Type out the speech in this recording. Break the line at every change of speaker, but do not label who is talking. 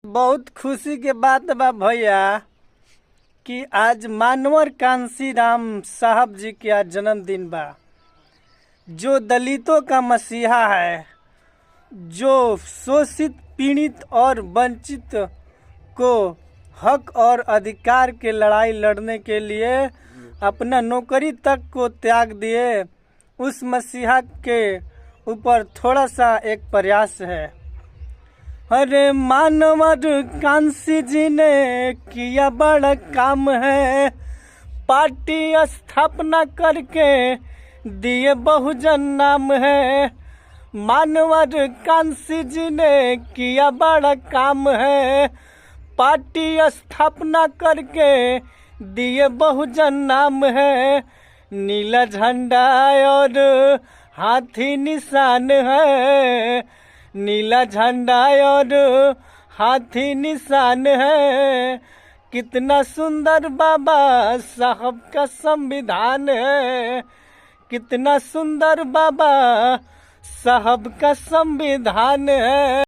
बहुत खुशी के बात बा भैया कि आज मानवर कांशीराम साहब जी के आज जन्मदिन बा, जो दलितों का मसीहा है, जो शोषित पीड़ित और वंचित को हक और अधिकार के लड़ाई लड़ने के लिए अपना नौकरी तक को त्याग दिए। उस मसीहा के ऊपर थोड़ा सा एक प्रयास है। अरे मानवर कांसी जी ने किया बड़ा काम है, पार्टी स्थापना करके दिए बहुजन नाम है। मानवर कांसी जी ने किया बड़ा काम है, पार्टी स्थापना करके दिए बहुजन नाम है। नीला झंडा और हाथी निशान है, नीला झंडा और हाथी निशान है। कितना सुंदर बाबा साहब का संविधान है, कितना सुंदर बाबा साहब का संविधान है।